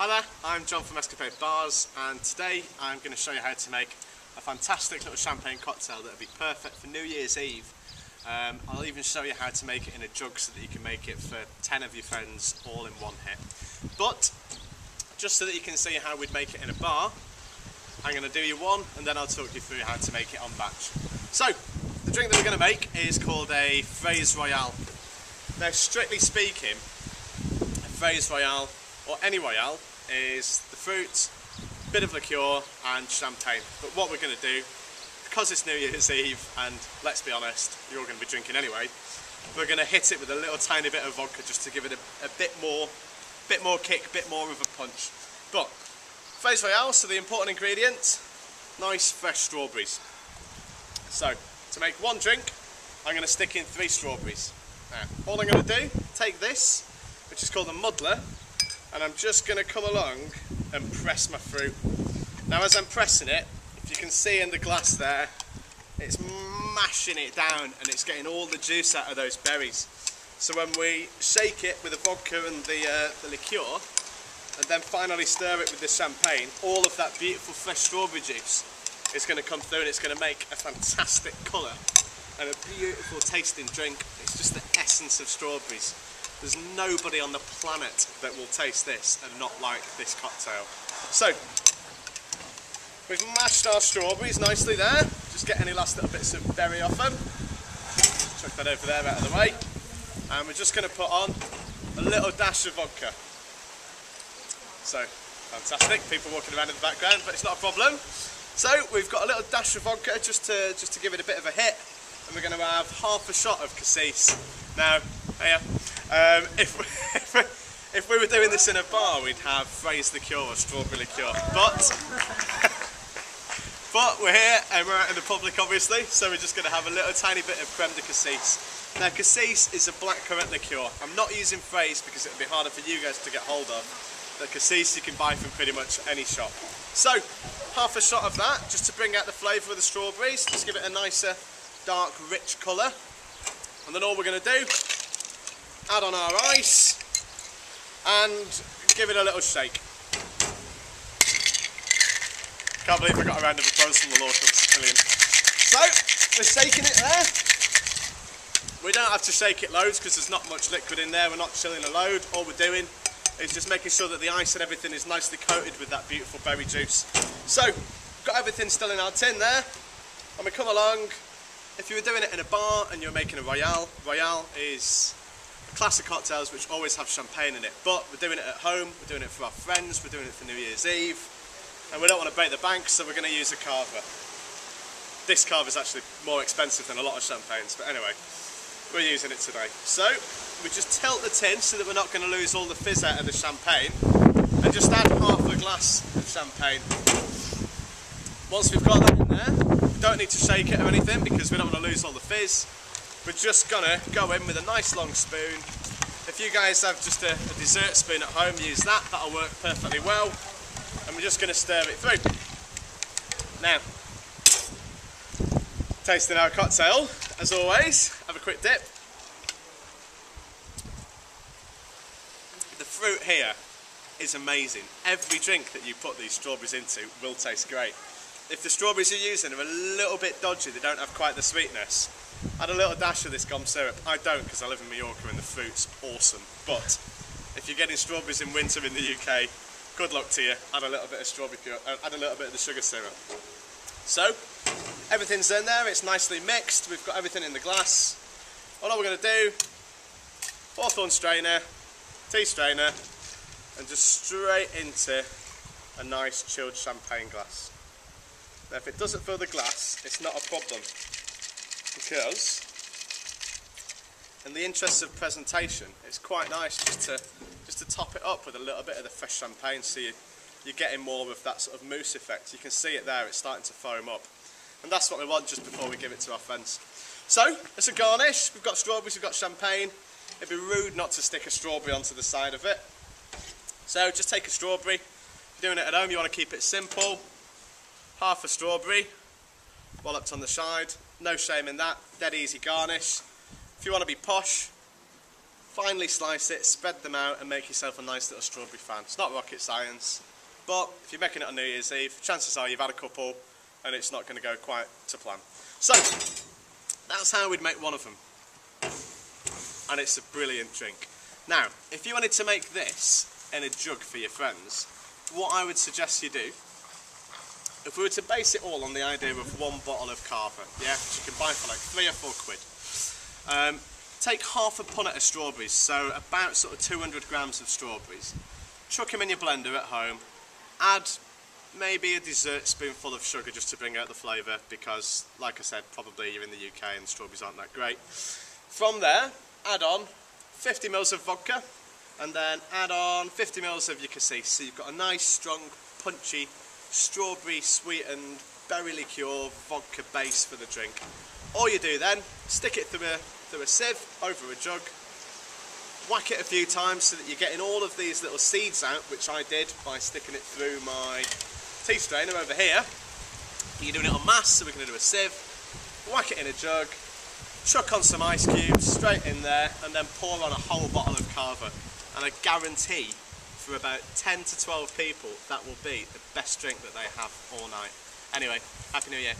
Hi there, I'm John from Escapade Bars, and today I'm going to show you how to make a fantastic little champagne cocktail that will be perfect for New Year's Eve. I'll even show you how to make it in a jug so that you can make it for 10 of your friends all in one hit. But just so that you can see how we'd make it in a bar, I'm going to do you one and then I'll talk you through how to make it on batch. So, the drink that we're going to make is called a Fraise Royale. Now, strictly speaking, a Fraise Royale, or any Royale, is the fruit, bit of liqueur and champagne. But what we're going to do, because it's New Year's Eve and let's be honest, you're all going to be drinking anyway, we're going to hit it with a little tiny bit of vodka just to give it a bit more kick, a bit more of a punch. But Fraise Royale, so the important ingredient, nice fresh strawberries. So to make one drink, I'm going to stick in 3 strawberries. Now, all I'm going to do, take this, which is called a muddler, and I'm just going to come along and press my fruit. Now as I'm pressing it, if you can see in the glass there, it's mashing it down and it's getting all the juice out of those berries. So when we shake it with the vodka and the liqueur, and then finally stir it with the champagne, all of that beautiful fresh strawberry juice is going to come through and it's going to make a fantastic colour and a beautiful tasting drink. It's just the essence of strawberries. There's nobody on the planet that will taste this and not like this cocktail. So, we've mashed our strawberries nicely there. Just get any last little bits of berry off them. Chuck that over there out of the way. And we're just going to put on a little dash of vodka. So, fantastic. People walking around in the background, but it's not a problem. So, we've got a little dash of vodka just to give it a bit of a hit. And we're going to have half a shot of cassis. Now, if we were doing this in a bar, we'd have fraise liqueur or strawberry liqueur. But we're here and we're out in the public, obviously, so we're just going to have a little tiny bit of creme de cassis. Now, cassis is a blackcurrant liqueur. I'm not using fraise because it would be harder for you guys to get hold of. The cassis you can buy from pretty much any shop. So, half a shot of that, just to bring out the flavour of the strawberries, just give it a nicer, dark, rich colour. And then all we're going to do, add on our ice and give it a little shake. Can't believe I got a round of applause from the locals. Brilliant. So, we're shaking it there. We don't have to shake it loads because there's not much liquid in there. We're not chilling a load. All we're doing is just making sure that the ice and everything is nicely coated with that beautiful berry juice. So, got everything still in our tin there. And we come along. If you were doing it in a bar and you're making a Royale, Royale is a class of cocktails which always have champagne in it. But we're doing it at home, we're doing it for our friends, we're doing it for New Year's Eve. And we don't want to break the bank, so we're going to use a Cava. This Cava is actually more expensive than a lot of champagnes, but anyway, we're using it today. So, we just tilt the tin so that we're not going to lose all the fizz out of the champagne, and just add half a glass of champagne. Once we've got that in there, we don't need to shake it or anything because we don't want to lose all the fizz. We're just going to go in with a nice long spoon. If you guys have just a dessert spoon at home, use that, that'll work perfectly well. And we're just going to stir it through. Now, tasting our cocktail, as always, have a quick dip. The fruit here is amazing. Every drink that you put these strawberries into will taste great. If the strawberries you're using are a little bit dodgy, they don't have quite the sweetness, add a little dash of this gum syrup. I don't because I live in Mallorca and the fruit's awesome. But if you're getting strawberries in winter in the UK, good luck to you. Add a little bit of strawberry pure, add a little bit of the sugar syrup. So, everything's in there, it's nicely mixed, we've got everything in the glass. All we're going to do, hawthorn strainer, tea strainer, and just straight into a nice chilled champagne glass. Now if it doesn't fill the glass, it's not a problem, because in the interest of presentation, it's quite nice just to top it up with a little bit of the fresh champagne, so you're getting more of that sort of mousse effect. You can see it there, it's starting to foam up. And that's what we want just before we give it to our friends. So, as a garnish, we've got strawberries, we've got champagne. It'd be rude not to stick a strawberry onto the side of it. So, just take a strawberry. If you're doing it at home, you want to keep it simple. Half a strawberry, walloped on the side. No shame in that, dead easy garnish. If you want to be posh, finely slice it, spread them out and make yourself a nice little strawberry fan. It's not rocket science, but if you're making it on New Year's Eve, chances are you've had a couple and it's not going to go quite to plan. So, that's how we'd make one of them. And it's a brilliant drink. Now, if you wanted to make this in a jug for your friends, what I would suggest you do, if we were to base it all on the idea of one bottle of Cava, yeah, which you can buy for like 3 or 4 quid, take half a punnet of strawberries, so about sort of 200 grams of strawberries, chuck them in your blender at home, add maybe a dessert spoonful of sugar just to bring out the flavour, because like I said, probably you're in the UK and the strawberries aren't that great. From there, add on 50 ml of vodka, and then add on 50 ml of your cassis, so you've got a nice strong punchy strawberry sweetened berry liqueur vodka base for the drink. All you do then, stick it through a sieve over a jug, whack it a few times so that you're getting all of these little seeds out, which I did by sticking it through my tea strainer over here. You're doing it en masse, so we're going to do a sieve, whack it in a jug, chuck on some ice cubes straight in there, and then pour on a whole bottle of Cava. And I guarantee for about 10 to 12 people that will be the best drink that they have all night. Anyway, Happy New Year.